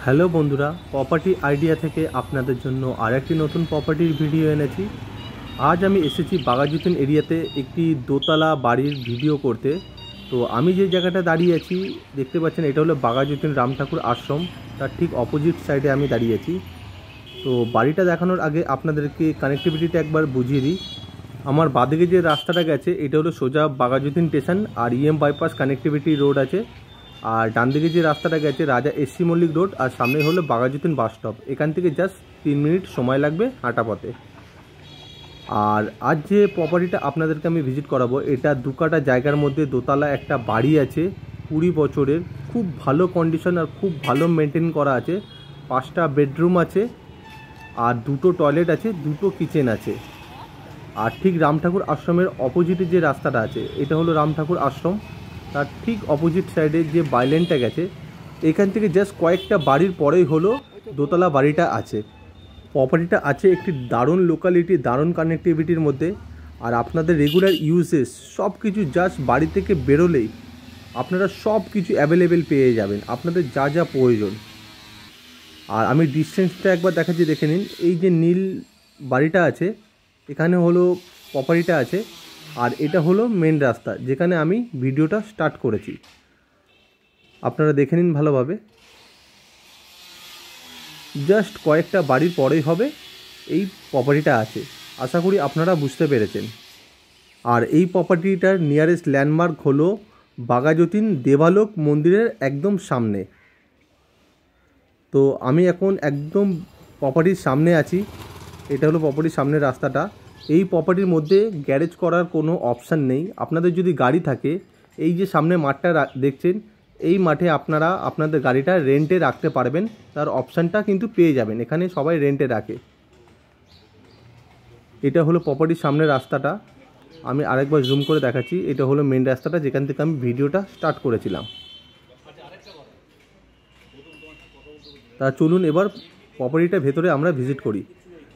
Hello বন্ধুরা, property idea থেকে আপনাদের জন্য আরেকটি নতুন প্রপার্টির ভিডিও এনেছি। আজ আমি এসেছি বাঘাযতীন এরিয়াতে একটি দোতলা বাড়ির ভিডিও করতে। তো আমি যে জায়গাটা দাঁড়িয়ে আছি দেখতে পাচ্ছেন, এটা হলো বাঘাযতীন রাম ঠাকুর আশ্রম। তার ঠিক অপোজিট সাইডে আমি দাঁড়িয়ে আছি। তো বাড়িটা দেখানোর আগে আপনাদেরকে কানেক্টিভিটিটা একবার বুঝিয়ে দিই। আমার বাঁদিকে যে রাস্তাটা গেছে এটা হলো সোজা বাঘাযতীন স্টেশন আর ইএম বাইপাস কানেক্টিভিটি রোড আছে। আর ডান দিকে যে রাস্তাটা গেছে রাজা এসসি মল্লিক রোড, আর সামনে হলো বাঘাযতীন বাস স্টপ। এখান থেকে জাস্ট 3 মিনিট সময় লাগবে হাঁটা পথে। আর আজ যে প্রপার্টিটা আপনাদেরকে আমি ভিজিট করাবো, এটা 2 কাঠা জায়গার মধ্যে দোতলা একটা বাড়ি আছে, 20 বছরের, খুব ভালো কন্ডিশন আর খুব ভালো মেনটেন করা আছে। 5টা বেডরুম আছে আর 2টো টয়লেট আছে, 2টো কিচেন আছে। আর ঠিক রাম ঠাকুর আশ্রমের অপোজিটে যে রাস্তাটা আছে এটা হলো রাম ঠাকুর আশ্রম। তার ঠিক অপোজিট সাইডে যে বাইলেনটা গেছে এখান থেকে জাস্ট কয়েকটা বাড়ির পরেই হলো দোতলা বাড়িটা আছে। প্রপার্টিটা আছে একটি দারুণ লোকালিটি, দারুণ কানেক্টিভিটির মধ্যে। আর আপনাদের রেগুলার ইউজেস সব কিছু জাস্ট বাড়ি থেকে বেরোলেই আপনারা সব কিছু অ্যাভেলেবেল পেয়ে যাবেন, আপনাদের যা যা প্রয়োজন। আর আমি ডিস্টেন্সটা একবার দেখাচ্ছি, দেখে নিন। এই যে নীল বাড়িটা আছে এখানে হলো প্রপার্টিটা আছে, আর এটা হলো মেন রাস্তা যেখানে আমি ভিডিওটা স্টার্ট করেছি। আপনারা দেখে নিন ভালোভাবে। জাস্ট কয়েকটা বাড়ির পরেই হবে এই প্রপার্টিটা আছে। আশা করি আপনারা বুঝতে পেরেছেন। আর এই প্রপার্টিটার নিয়ারেস্ট ল্যান্ডমার্ক হলো বাঘাযতীন দেবালোক মন্দিরের একদম সামনে। তো আমি এখন একদম প্রপার্টির সামনে আছি। এটা হলো প্রপার্টির সামনের রাস্তাটা। এই প্রপার্টির মধ্যে গ্যারেজ করার কোনো অপশান নেই। আপনাদের যদি গাড়ি থাকে, এই যে সামনে মাঠটা দেখছেন, এই মাঠে আপনারা আপনাদের গাড়িটা রেন্টে রাখতে পারবেন। তার অপশানটা কিন্তু পেয়ে যাবেন, এখানে সবাই রেন্টে রাখে। এটা হলো প্রপার্টির সামনের রাস্তাটা। আমি আরেকবার জুম করে দেখাচ্ছি। এটা হলো মেন রাস্তাটা যেখান থেকে আমি ভিডিওটা স্টার্ট করেছিলাম। তা চলুন এবার প্রপার্টিটার ভেতরে আমরা ভিজিট করি।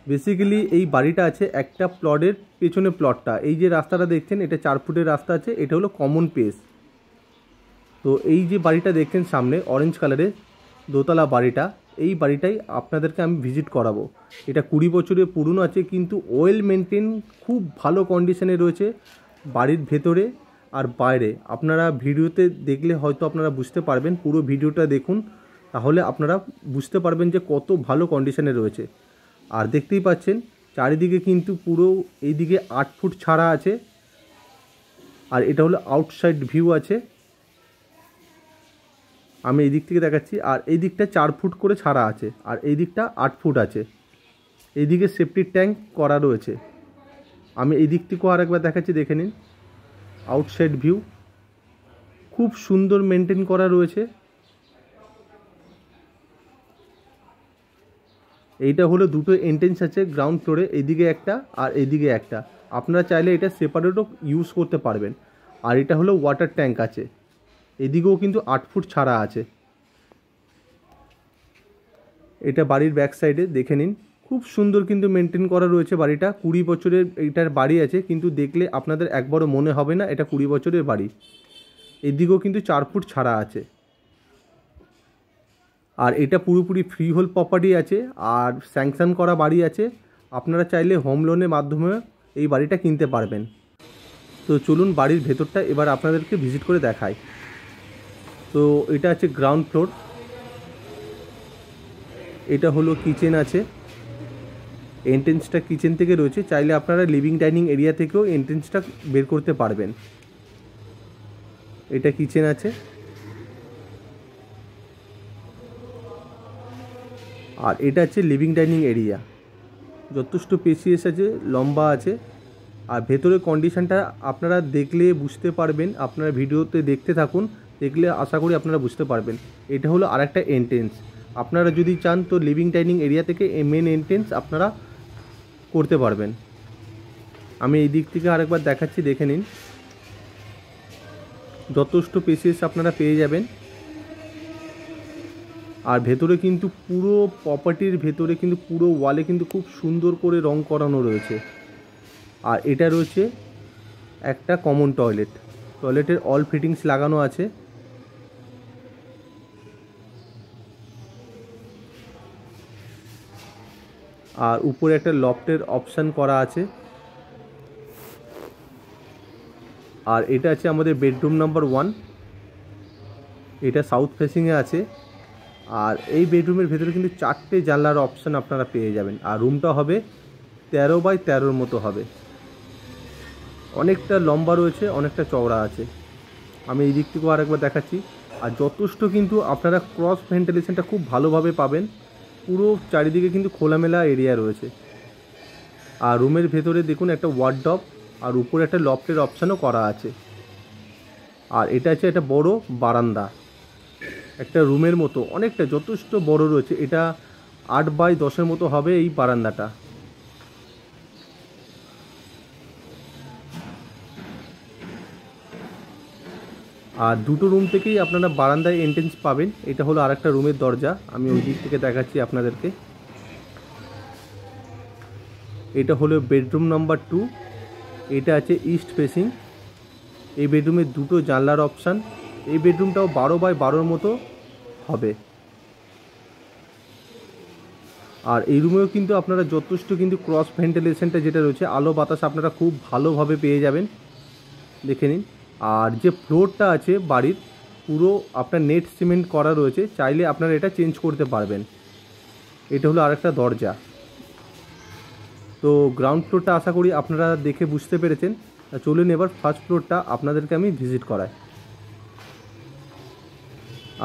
বেসিক্যালি এই বাড়িটা আছে একটা প্লটের পেছনে প্লটটা। এই যে রাস্তাটা দেখছেন এটা 4 ফুটের রাস্তা আছে, এটা হলো কমন পেস। তো এই যে বাড়িটা দেখছেন সামনে অরেঞ্জ কালারের দোতলা বাড়িটা, এই বাড়িটাই আপনাদেরকে আমি ভিজিট করাবো। এটা 20 বছরের পুরনো আছে, কিন্তু ওয়েল মেনটেন, খুব ভালো কন্ডিশনে রয়েছে বাড়ির ভেতরে আর বাইরে। আপনারা ভিডিওতে দেখলে হয়তো আপনারা বুঝতে পারবেন, পুরো ভিডিওটা দেখুন তাহলে আপনারা বুঝতে পারবেন যে কত ভালো কন্ডিশনে রয়েছে। আর দেখতেই পাচ্ছেন চারিদিকে কিন্তু পুরো এইদিকে 8 ফুট ছাড়া আছে, আর এটা হলো আউটসাইড ভিউ আছে। আমি এই দিক থেকে দেখাচ্ছি, আর এই দিকটা 4 ফুট করে ছাড়া আছে, আর এই দিকটা 8 ফুট আছে। এইদিকে সেফটির ট্যাঙ্ক করা রয়েছে। আমি এই দিক থেকেও আরেকবার দেখাচ্ছি, দেখে নিন। আউটসাইড ভিউ খুব সুন্দর মেনটেন করা রয়েছে। এইটা হলো 2টো এন্ট্রেন্স আছে গ্রাউন্ড ফ্লোরে, এইদিকে একটা আর এইদিকে একটা। আপনারা চাইলে এটা সেপারেটও ইউজ করতে পারবেন। আর এটা হলো ওয়াটার ট্যাঙ্ক আছে, এদিকেও কিন্তু 8 ফুট ছাড়া আছে। এটা বাড়ির ব্যাক সাইডে দেখে নিন, খুব সুন্দর কিন্তু মেনটেন করা রয়েছে বাড়িটা। 20 বছরের এইটার বাড়ি আছে, কিন্তু দেখলে আপনাদের একবারও মনে হবে না এটা 20 বছরের বাড়ি। এদিকেও কিন্তু 4 ফুট ছাড়া আছে। আর এটা পুরোপুরি ফ্রি হোল্ড প্রপার্টি আছে, আর স্যাংশন করা বাড়ি আছে। আপনারা চাইলে হোম লোনের মাধ্যমে এই বাড়িটা কিনতে পারবেন। তো চলুন বাড়ির ভেতরটা এবার আপনাদেরকে ভিজিট করে দেখাই। তো এটা আছে গ্রাউন্ড ফ্লোর। এটা হলো কিচেন আছে, এন্ট্রেন্সটা কিচেন থেকে রয়েছে। চাইলে আপনারা লিভিং ডাইনিং এরিয়া থেকেও এন্ট্রেন্সটা বের করতে পারবেন। এটা কিচেন আছে, আর এটা হচ্ছে লিভিং ডাইনিং এরিয়া। যথেষ্ট স্পেসিয়াস আছে, লম্বা আছে। আর ভেতরের কন্ডিশনটা আপনারা দেখলে বুঝতে পারবেন। আপনারা ভিডিওতে দেখতে থাকুন, দেখলে আশা করি আপনারা বুঝতে পারবেন। এটা হলো আরেকটা এন্ট্রেন্স। আপনারা যদি চান তো লিভিং ডাইনিং এরিয়া থেকে মেন এন্ট্রেন্স আপনারা করতে পারবেন। আমি এই দিক থেকে আরেকবার দেখাচ্ছি, দেখে নিন। যথেষ্ট স্পেসিয়াস আপনারা পেয়ে যাবেন। আর ভেতরে কিন্তু পুরো প্রপার্টির ভেতরে কিন্তু পুরো ওয়ালে কিন্তু খুব সুন্দর করে রং করানো রয়েছে। আর এটা রয়েছে একটা কমন টয়লেট, টয়লেটের অল ফিটিংস লাগানো আছে। আর উপরে একটা লফটের অপশান করা আছে। আর এটা আছে আমাদের বেডরুম নাম্বার 1, এটা সাউথ ফেসিংয়ে আছে। আর এই বেডরুমের ভেতরে কিন্তু 4টে জানলার অপশান আপনারা পেয়ে যাবেন। আর রুমটা হবে 13x13 মতো হবে, অনেকটা লম্বা রয়েছে, অনেকটা চওড়া আছে। আমি এই দিক থেকেও আরেকবার দেখাচ্ছি। আর যথেষ্ট কিন্তু আপনারা ক্রস ভেন্টিলেশনটা খুব ভালোভাবে পাবেন, পুরো চারিদিকে কিন্তু খোলামেলা এরিয়া রয়েছে। আর রুমের ভেতরে দেখুন একটা ওয়ার্ডরোব আর উপরে একটা লফটের অপশানও করা আছে। আর এটা আছে একটা বড় বারান্দা, একটা রুমের মতো অনেকটা যথেষ্ট বড় রয়েছে। এটা 8x10 মতো হবে এই বারান্দাটা। আর দুটো রুম থেকেই আপনারা বারান্দায় এন্ট্রেন্স পাবেন। এটা হলো আরেকটা রুমের দরজা, আমি ওই দিক থেকে দেখাচ্ছি আপনাদেরকে। এটা হলো বেডরুম নাম্বার 2, এটা আছে ইস্ট ফেসিং। এই বেডরুমে দুটো জানলার অপশান। এই বেডরুমটাও 12x12 মতো হবে। আর এই রুমেও কিন্তু আপনারা যথেষ্ট কিন্তু ক্রস ভেন্টিলেশনটা যেটা রয়েছে, আলো বাতাস আপনারা খুব ভালোভাবে পেয়ে যাবেন, দেখে নিন। আর যে ফ্লোরটা আছে বাড়ির পুরো আপনার নেট সিমেন্ট করা রয়েছে, চাইলে আপনারা এটা চেঞ্জ করতে পারবেন। এটা হলো আরেকটা দরজা। তো গ্রাউন্ড ফ্লোরটা আশা করি আপনারা দেখে বুঝতে পেরেছেন। চলুন এবার ফার্স্ট ফ্লোরটা আপনাদেরকে আমি ভিজিট করাই।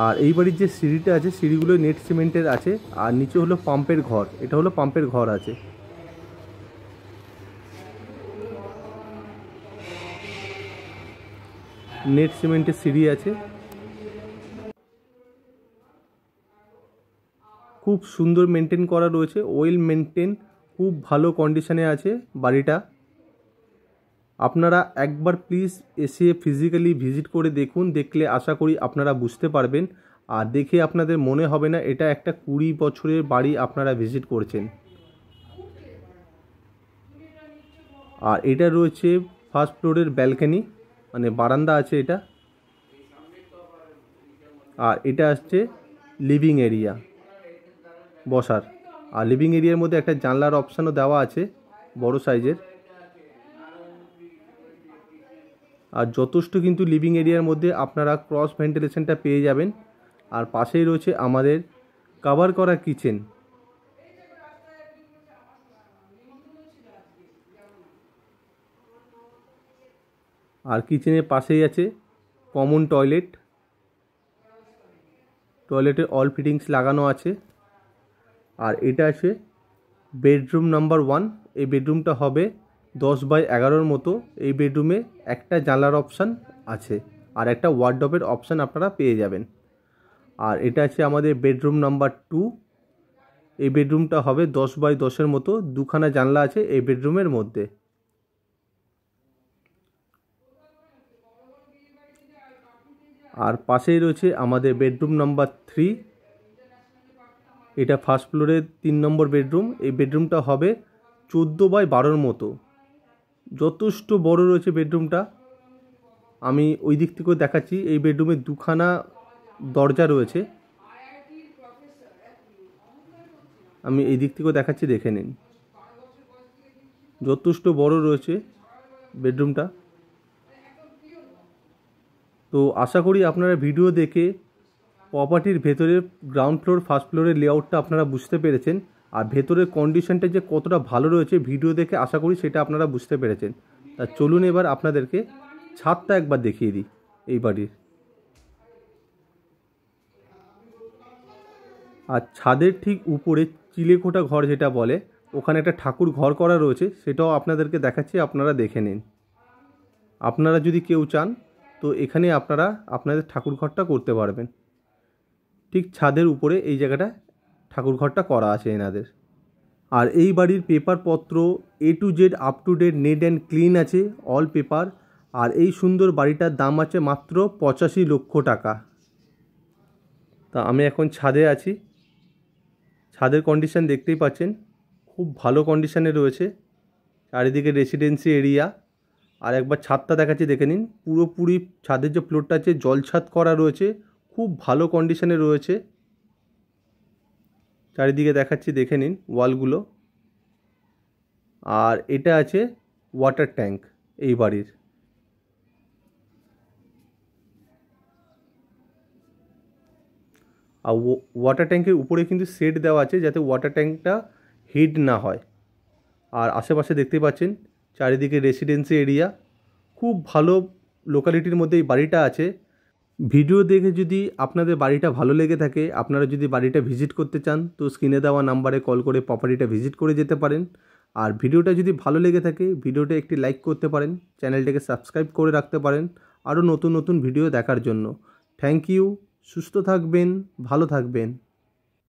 আর এই বাড়ির যে সিঁড়িটা আছে, সিঁড়িগুলো নেট সিমেন্টের আছে। আর নিচে হলো পাম্পের ঘর, এটা হলো পাম্পের ঘর আছে। নেট সিমেন্টের সিঁড়ি আছে, খুব সুন্দর মেনটেন করা রয়েছে, ওয়েল মেনটেন, খুব ভালো কন্ডিশনে আছে বাড়িটা। আপনারা একবার প্লিজ এসে ফিজিক্যালি ভিজিট করে দেখুন, দেখলে আশা করি আপনারা বুঝতে পারবেন। আর দেখে আপনাদের মনে হবে না এটা একটা 20 বছরের বাড়ি আপনারা ভিজিট করছেন। আর এটা রয়েছে ফার্স্ট ফ্লোরের ব্যালকনি, মানে বারান্দা আছে এটা। আর এটা আসছে লিভিং এরিয়া বসার। আর লিভিং এরিয়ার মধ্যে একটা জানলার অপশানও দেওয়া আছে বড় সাইজের। আর যথেষ্ট কিন্তু লিভিং এরিয়ার মধ্যে আপনারা ক্রস ভেন্টিলেশনটা পেয়ে যাবেন। আর পাশেই রয়েছে আমাদের কভার করা কিচেন। আর কিচেনের পাশেই আছে কমন টয়লেট, টয়লেটের অল ফিটিংস লাগানো আছে। আর এটা আছে বেডরুম নাম্বার 1, এই বেডরুমটা হবে 10x11 মতো। এই বেডরুমে একটা জানলার অপশান আছে আর একটা ওয়ার্ডরোবের অপশান আপনারা পেয়ে যাবেন। আর এটা আছে আমাদের বেডরুম নাম্বার 2, এই বেডরুমটা হবে 10x10 মতো, দুখানা জানলা আছে এই বেডরুমের মধ্যে। আর পাশেই রয়েছে আমাদের বেডরুম নাম্বার 3, এটা ফার্স্ট ফ্লোরের 3 নম্বর বেডরুম। এই বেডরুমটা হবে 14x12 মতো, যথেষ্ট বড় রয়েছে বেডরুমটা। আমি ওই দিক থেকেও দেখাচ্ছি। এই বেডরুমে দুখানা দরজা রয়েছে, আমি এই দিক থেকেও দেখাচ্ছি, দেখে নিন। যথেষ্ট বড় রয়েছে বেডরুমটা। তো আশা করি আপনারা ভিডিও দেখে প্রপার্টির ভেতরে গ্রাউন্ড ফ্লোর ফার্স্ট ফ্লোরের লেআউটটা আপনারা বুঝতে পেরেছেন। আর ভেতরের কন্ডিশনটা যে কতটা ভালো রয়েছে ভিডিও দেখে আশা করি সেটা আপনারা বুঝতে পেরেছেন। তা চলুন এবার আপনাদেরকে ছাদটা একবার দেখিয়ে দিই এই বাড়ির। আর ছাদের ঠিক উপরে চিলেকোঠা ঘর যেটা বলে, ওখানে একটা ঠাকুর ঘর করা রয়েছে, সেটাও আপনাদেরকে দেখাচ্ছি, আপনারা দেখে নিন। আপনারা যদি কেউ চান তো এখানে আপনারা আপনাদের ঠাকুর ঘরটা করতে পারবেন। ঠিক ছাদের উপরে এই জায়গাটা ঠাকুর ঘরটা করা আছে এনাদের। আর এই বাড়ির পেপারপত্র A to Z up to date, net and clean আছে, অল পেপার। আর এই সুন্দর বাড়িটার দাম আছে মাত্র 85 লক্ষ টাকা। তা আমি এখন ছাদে আছি, ছাদের কন্ডিশন দেখতেই পাচ্ছেন, খুব ভালো কন্ডিশনে রয়েছে। চারিদিকে রেসিডেন্সি এরিয়া। আর একবার ছাদটা দেখাচ্ছি, দেখে নিন। পুরোপুরি ছাদের যে ফ্লোরটা আছে জল ছাদ করা রয়েছে, খুব ভালো কন্ডিশনে রয়েছে। চারিদিকে দেখাচ্ছি, দেখে নিন ওয়ালগুলো। আর এটা আছে ওয়াটার ট্যাঙ্ক এই বাড়ির। আর ওয়াটার ট্যাঙ্কের উপরে কিন্তু শেড দেওয়া আছে যাতে ওয়াটার ট্যাঙ্কটা হিট না হয়। আর আশেপাশে দেখতে পাচ্ছেন চারিদিকে রেসিডেন্সি এরিয়া, খুব ভালো লোকালিটির মধ্যে এই বাড়িটা আছে। ভিডিও দেখে যদি আপনাদের বাড়িটা ভালো লেগে থাকে, আপনারা যদি বাড়িটা ভিজিট করতে চান তো স্ক্রিনে দেওয়া নাম্বারে কল করে প্রপার্টিটা ভিজিট করে যেতে পারেন। আর ভিডিওটা যদি ভালো লেগে থাকে ভিডিওটা একটি লাইক করতে পারেন, চ্যানেলটাকে সাবস্ক্রাইব করে রাখতে পারেন আরও নতুন নতুন ভিডিও দেখার জন্য। থ্যাংক ইউ, সুস্থ থাকবেন, ভালো থাকবেন।